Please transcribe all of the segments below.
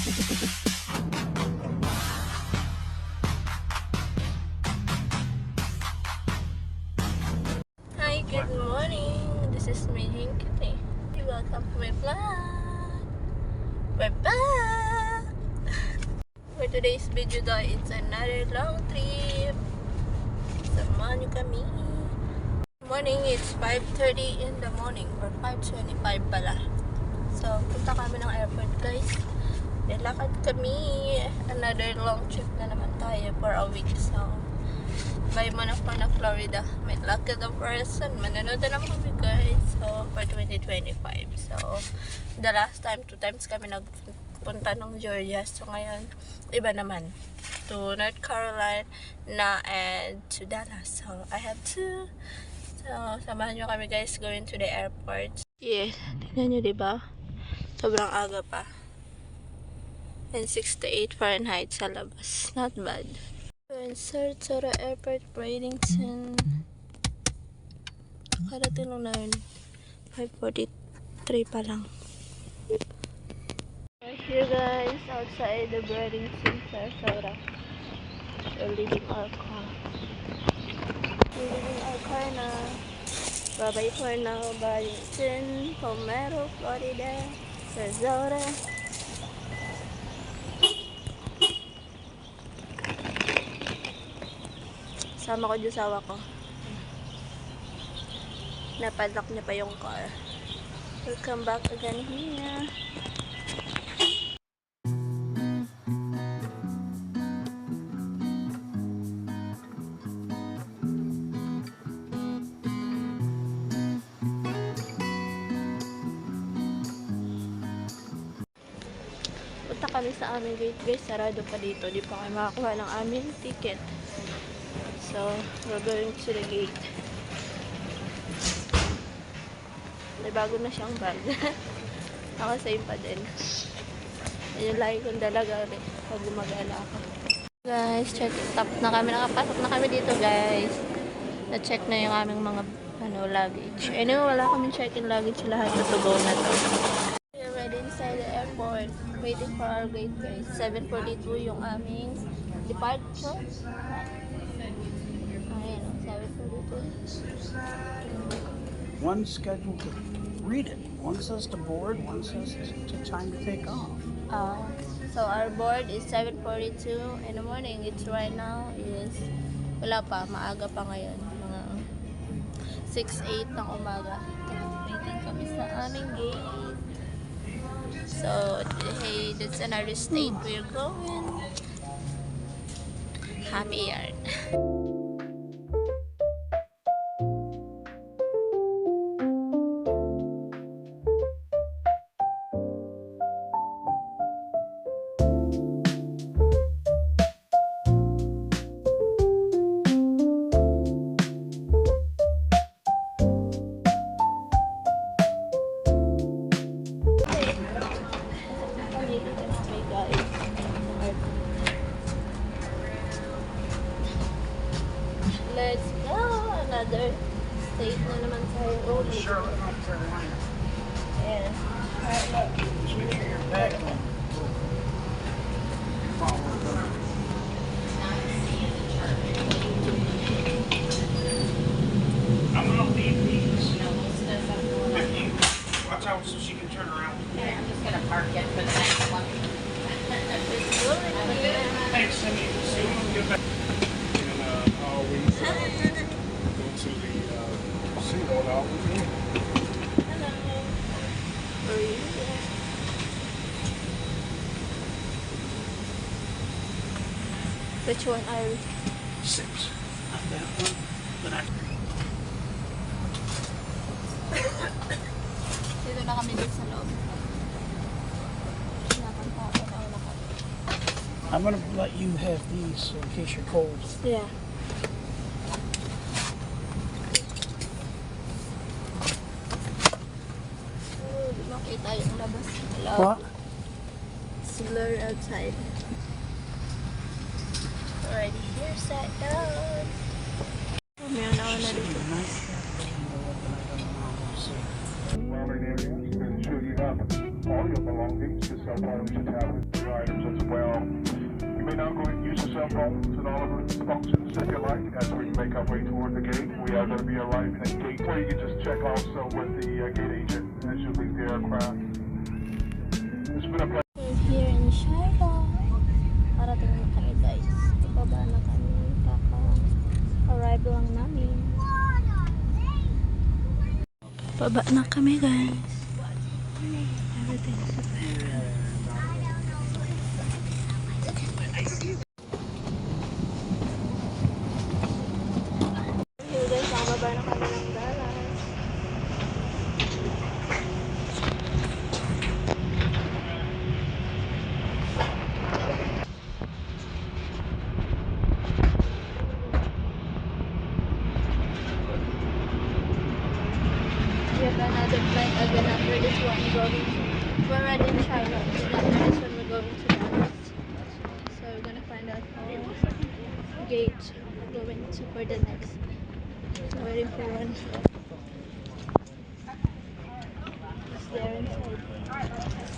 Hi, good morning. This is me, Kitty. Welcome to my vlog. We're back. For today's video, though, it's another long trip. Samahan niyo kami. Morning, it's 5:30 in the morning or 5:25 pala. So, punta kami ng airport, guys. Nilakad kami. Another long trip na naman tayo for a week. So, may manok pa na Florida. May luck the person. Mananood na naman kami, guys. So, for 2025. So, the last time, 2 times kami nagpunta ng Georgia. So, ngayon, iba naman. To North Carolina and to Dallas. So, I have to. So, samahan nyo kami, guys, going to the airport. Yeah, tingnan nyo, diba? Sobrang aga pa. And 68 Fahrenheit sa labas. Not bad. In Sarasota Airport, Bradenton. Nakarating lang na yun. 5:43 pa lang. We're here, guys, outside the Bradenton, Sarasota. We're leaving our car. We're leaving our car na. Bye-bye for now, Bradenton, Palmetto, Florida, Sarasota. Sama ko yung asawa ko. Napadlock niya pa yung car. Welcome back again here. Punta kami sa aming gate, guys. Sarado pa dito. Di pa kayo makakuha ng aming ticket. So, we're going to the gate. May bago na siyang bag. Naka-same pa din. Yan yung lagi kong dalaga pag gumagala ako. Guys, check it up na kami. Nakapasok na kami dito, guys. Na-check na yung aming mga luggage. Anyway, wala kaming check-in luggage. Lahat na to go na to. We're already inside the airport. Waiting for our gate, guys. 7:42 yung aming departure. One's scheduled to read it. One says to board, one says to time to take off. So our board is 7:42 in the morning. It's right now is wala pa, maaga pa ngayon. Mga 6:08 ng umaga. Waiting kami sa aming gate. So, hey, that's another state we're going. Happy yarn. Let's go! Another state na naman tayo. Charlotte, North Carolina. Yeah. Charlotte. Make sure your bag. I'm gonna leave these. Watch out so she can turn around. I'm just gonna park it for the next one. Thanks, Cindy. See you when we get back. And always go to the SeaWorld always. Hello. Are you? Which one are we? 6. Not that one, but Dito na kami dito sa loob. I'm gonna let you have these in case you're cold. Yeah. Oh, di makita yung labas. Hello. What? It's blurry outside. Already here, set down. Meron ako na dito. Walnut area and show you up. all your belongings. Your cell phone should have your items as well. You may now go and use your cell phones and all of its functions if you like as we make our way toward the gate. We are going to be arriving at gate where you can just check also with the gate agent as you leave the aircraft. It's been a pleasure. We're here in Shiloh. Parating na kami guys. Ibaba na kami. Kaka-arrive lang namin. Baba na kami guys. Everything's super. Here guys, nakababa na kami ng Dallas. We have another flight again after this one going. We're already in Charlotte. And after this one we're going to Dallas. So we're gonna find out how gate we're going to for the next. So waiting for one. It's there inside.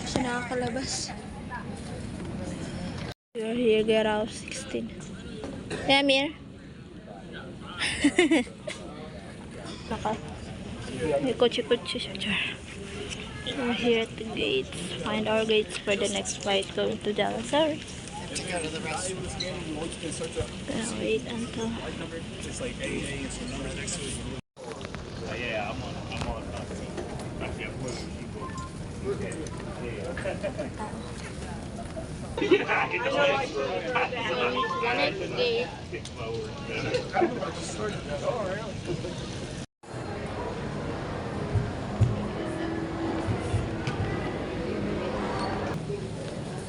Kasi nakakalabas. We're here, get out 16. Yeah, Amir. Naka. May kotse-kotse siya. We're here at the gates. Find our gates for the next flight going to Dallas. Sorry. Gonna wait until. Yeah, I'm on. I can't wait to keep going. The next gate.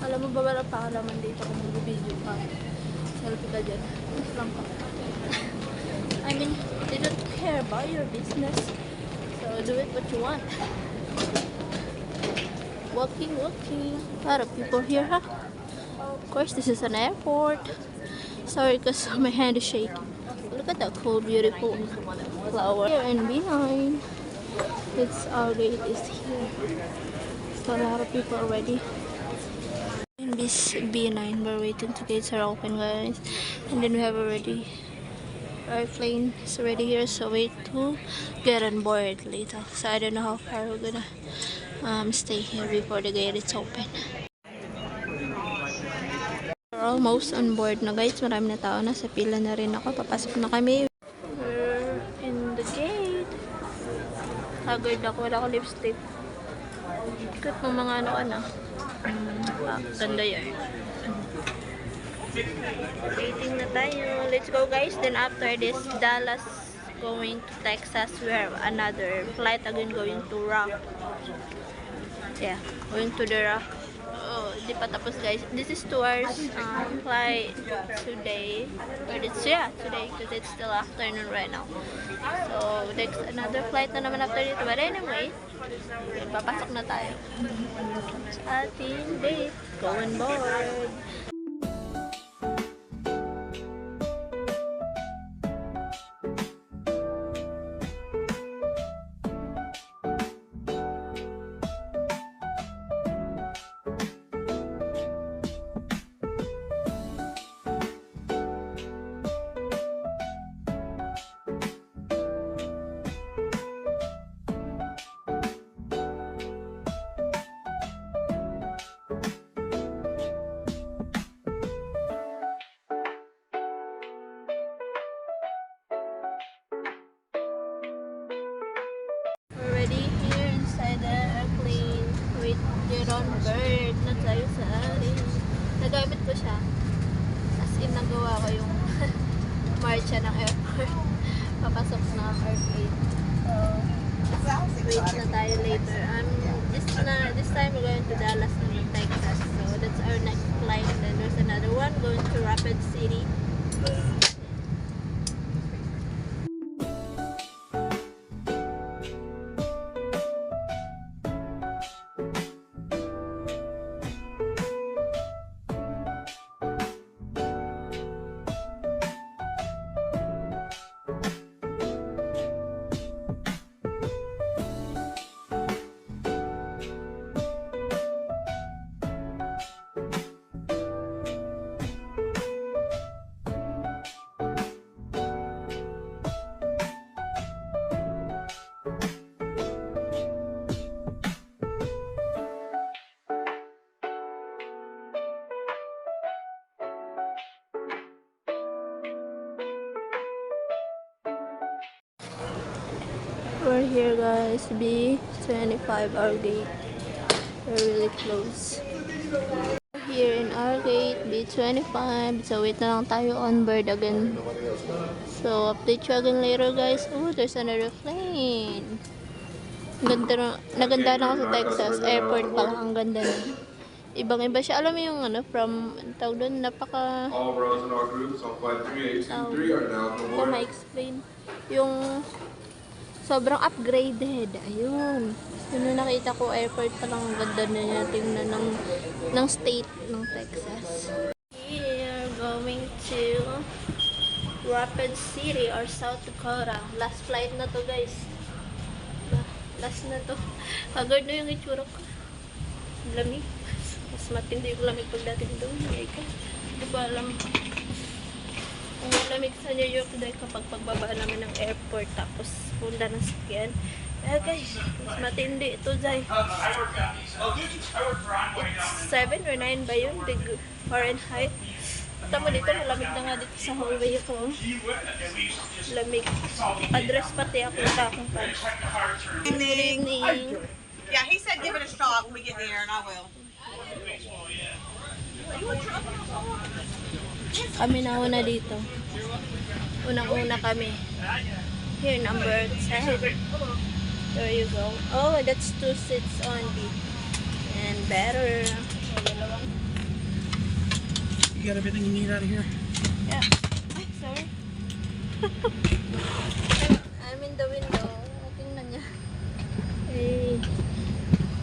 Alam mo ba wala pa kalaman dito kung mag-video ka? Selfie ka dyan. Mas lang pa. I mean, they don't care about your business. So do it what you want. Walking. A lot of people here, huh? Of course, this is an airport. Sorry, because my hand is shaking. Look at that cool, beautiful flower. Here in B9. It's our gate is here. So a lot of people already. In B9, we're waiting till gates are open, guys. And then we have already our plane is already here, so wait to get on board later. So I don't know how far we're gonna stay here before the gate is open. We're almost on board na guys. Marami na tao na. Sa pila na rin ako. Papasok na kami. We're in the gate. Haggard ako. Wala ko lipstick. Ikot mo mga ano. Ganda yan. Waiting na tayo. Let's go guys. Then after this, Dallas going to Texas. We have another flight again going to Rock. Yeah, going to the Rock. Oh, di pa tapos guys. This is 2 hours flight today. But it's, yeah, today because it's still afternoon right now. So, next another flight na naman after dito. But anyway, papasok na tayo sa ating date. Go on board. Already here inside the airplane. Wait, get on board na tayo sa atin. Nagamit ko siya. As in, nagawa ko yung marcha ng airport. Papasok na ang airplane. So, wait na tayo later. This time we're going to Dallas and Texas. So, that's our next flight. And then there's another one going to Rapid City. We're here guys, B25 our gate. We're really close. Here in our gate, B25. So wait na lang tayo on board again. So update you again later guys. Oh, there's another plane. Naganda na ako sa Texas airport pa lang. Ang ganda na. Ibang-iba siya. Alam mo yung ano, from, tawag doon, napaka... All rows in our groups on flight 3823 are now Ito aboard. ma-explain. Yung sobrang upgraded. Ayun. Yun yung nakita ko, airport pa lang. Ang ganda na niya. Tingnan ng state ng Texas. We are going to Rapid City or South Dakota. Last flight na to guys. Last na to. Agad na yung itsura ko. Lamig. Mas matindi yung lamig pagdating doon. Hindi ko alam. Ang lamig sa New York dahil kapag pagbaba namin ng airport tapos punta ng sakyan. Guys, mas matindi ito dahil. It's 7 or 9 ba yun? Fahrenheit. Tama dito, malamig na nga dito sa hallway ko. Lamig. Address pati ako sa akong pants. Good evening. Yeah, he said give it a shot when we get there, and I will. Kami na una dito. Unang-una kami. Here, number 10. There you go. Oh, that's 2 seats only. And better. You got everything you need out of here? Yeah. Ay, sorry. I'm in the window. Tingnan niya. Hey.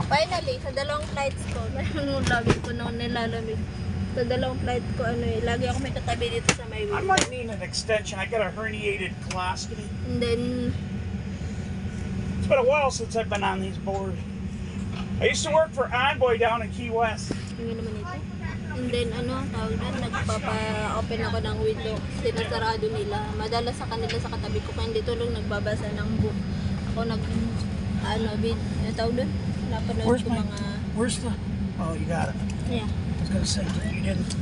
Finally, sa dalawang flights ko, yung lagi ko nung nilalamig. Sa dalawang flight ko, lagi ako may katabi dito sa may I window. might need an extension. I got a herniated colostomy. And then, It's been a while since I've been on these boards. I used to work for Envoy down in Key West. yung naman ito. And then, tawag na, nagpapa-open ako ng window. Sinasarado nila. Madalas sa kanila sa katabi ko, kaya hindi tulong nagbabasa ng book. Ako tawag doon? Napanood Where's ko my? mga, Where's the? Oh, you got it. yeah, I was gonna say you didn't.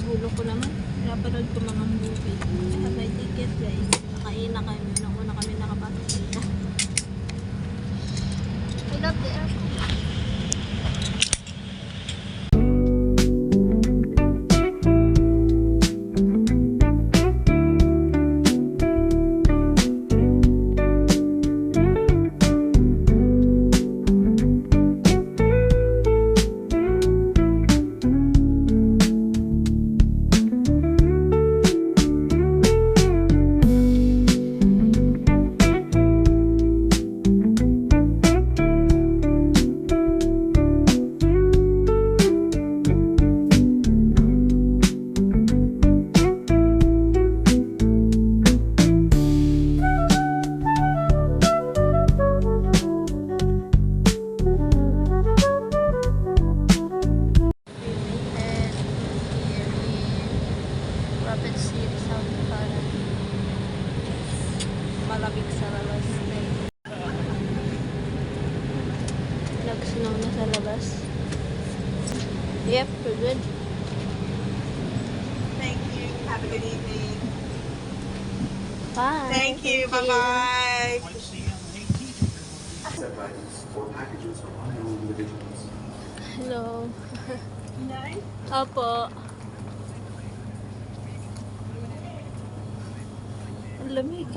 gulo ko naman. Napanood ko mga movie. I have my ticket, guys. Nakain na kami. Una kami nakapasok dito. I love the airport. Rapid City, South Dakota. Malamig sa labas. Nag-snow na sa labas. Yep, we're good. Thank you. Have a good evening. Bye. Thank you. Bye-bye. Might see you on the 18th. Set items or packages for unknown individuals. Hello. Opo. Ang lamig.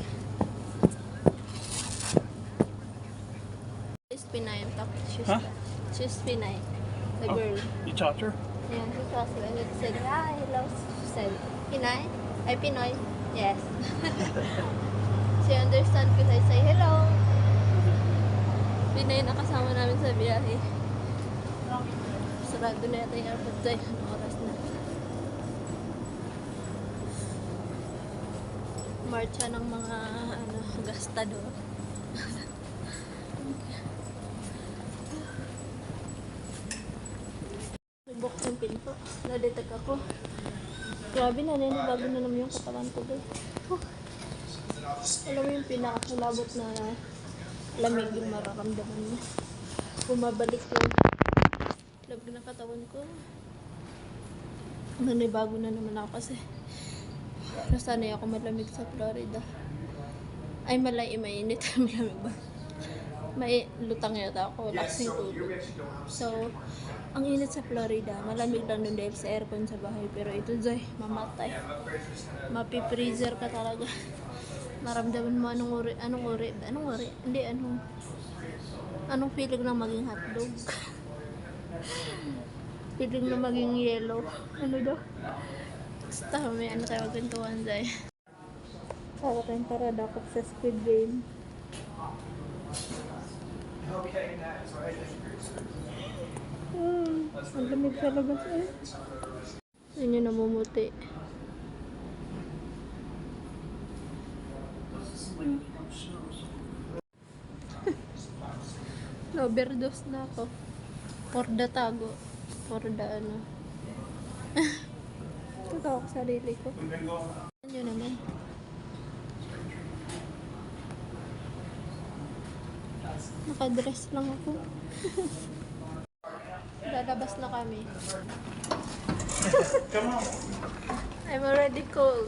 She's Pinay. Huh? She's Pinay. The Oh. girl. You talked to her? Yeah, she talks and it said, hi, hello. She said, Pinay? Ay, Pinoy? Yes. She understand because I say hello. Pinay na kasama namin sa biyahe. Sarado na yata yung airport dahil anong oras na. Marcha ng mga gastador. Nag-book yung pinto. Na-detect ako. Grabe na, bago na naman yung katawan ko doon. Alam mo yung pinakakulabot na lamig yung mararamdaman mo. Bumabalik yung lamig na katawan ko. Nanibago na naman ako kasi nasanay ako malamig sa Florida. Ay, malay, mainit. Malamig ba? May lutang yata ako. Wala kasing tubig. So, ang init sa Florida. Malamig lang nun dahil sa aircon sa bahay. Pero ito, Zay, mamatay. Mapipreaser ka talaga. Maramdaman mo anong uri. Hindi, anong feeling ng maging hotdog. Feeling na maging yellow. Ano daw? Basta, may ano tayo magpintuan, Zay. Para tayong paradakot sa Squid Game. Ang lamig sa labas eh. Yun yung namumuti. Na-overdose na ako. For the tago. For the ano. Totoo ako sa sarili ko. Ano naman? Nakadress lang ako. Lalabas na kami. Come on. I'm already cold.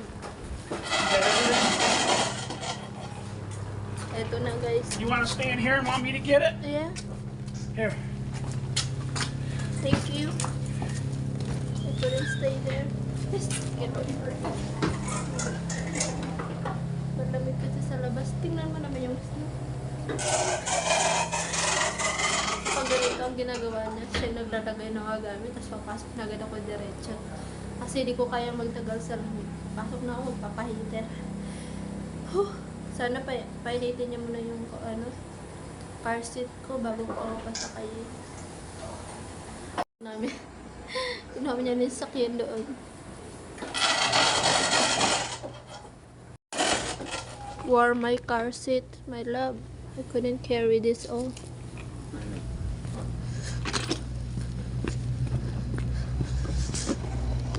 Eto na guys. You want to stand here and want me to get it? Yeah. Here. Thank you. I couldn't stay there. Just get over it. Malamig kasi sa labas. Tingnan mo naman yung snow. Pag ganito ang ginagawa niya, siya naglalagay ng mga gamit, tapos papasok na agad ako diretso. Kasi di ko kaya magtagal sa lamig. Pasok na ako, magpapahiter. Sana painitin niya muna yung car seat ko bago ko ako pasakayin. Namin niya yung sakyan doon. Wore my car seat, my love. I couldn't carry this all.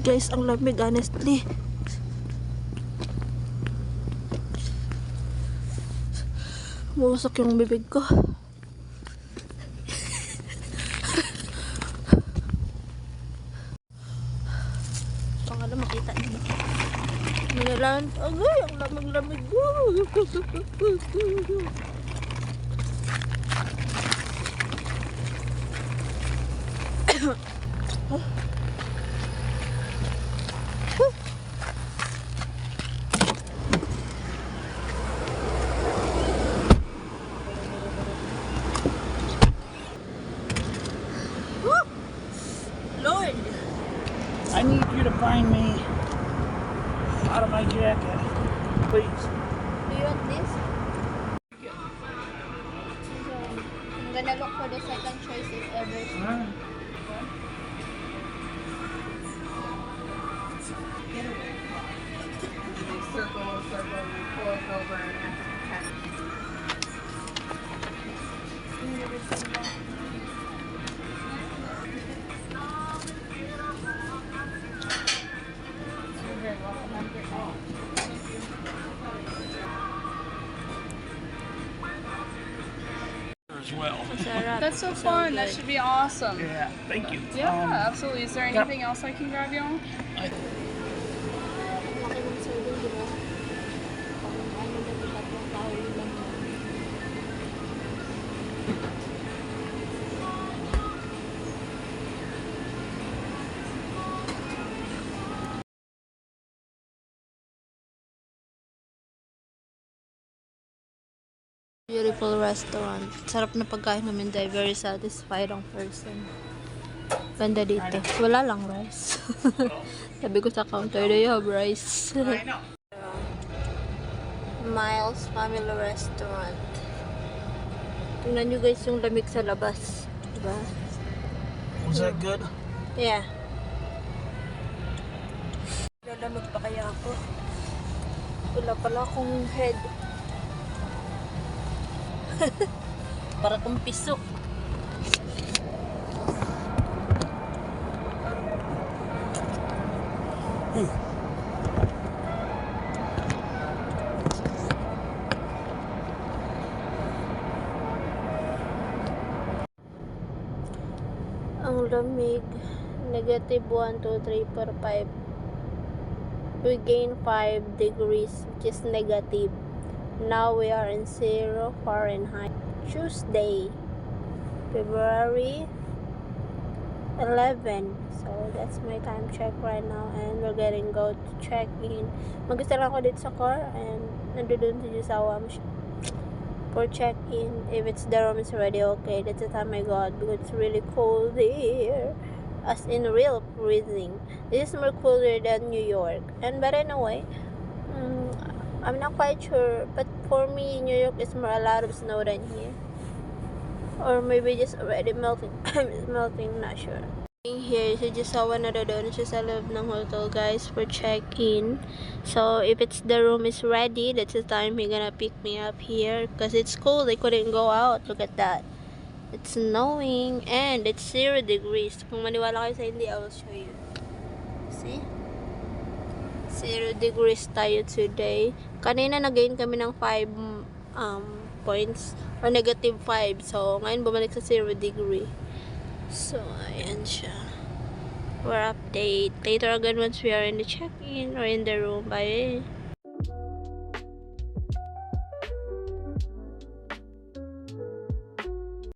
Guys, ang lamig honestly. Muusok yung bibig ko. Baka na makita niyo. Minalaan. Agay, ang lamig-lamig. Lord! I need you to find me out of my jacket, please. Do you want this? So, I'm gonna look for the second choice if ever. Circle, pull it over, and As well. Sarap. That's so fun. That should be awesome. Yeah, thank you. Yeah, absolutely. Is there anything else I can grab you on? Laki ng sardine, di ba? Parang ano na yung tatlong tao lang. Beautiful restaurant. Sarap na pagkain namin dahil very satisfied ang person. Ganda dito. Wala lang rice. Sabi ko sa counter, do you have rice? Miles Family Restaurant. Tingnan nyo guys yung lamig sa labas. Diba? Was that good? Yeah. Lalamig pa kaya ako? Wala pala akong head. Para kong pisok. Ang lamig. Negative 1, 2, 3, 4, 5. We gain 5 degrees, which is negative. Now we are in 0 Fahrenheit. Tuesday, February 11. So that's my time check right now, and we're getting go to check in. Mag-isa lang ako dito sa car, and nandun si Jisawa for check in. If it's the room is already okay, that's the time I got, because it's really cold here, as in real freezing. This is more cooler than New York, and but anyway, I'm not quite sure, but for me New York is more a lot of snow than here, or maybe just already melting. It's melting, not sure. Here, si Jisawa na doon siya sa loob ng hotel, guys, for check-in. So, if it's the room is ready, that's the time he's gonna pick me up here. Because it's cold, I couldn't go out. Look at that. It's snowing, and it's 0 degrees. Kung maniwala kayo sa hindi, I will show you. See? 0 degrees tayo today. Kanina nag-gain kami ng 5 points, or negative 5. So, ngayon bumalik sa 0 degree. So, ayan siya. We're update later again once we are in the check-in or in the room. Bye.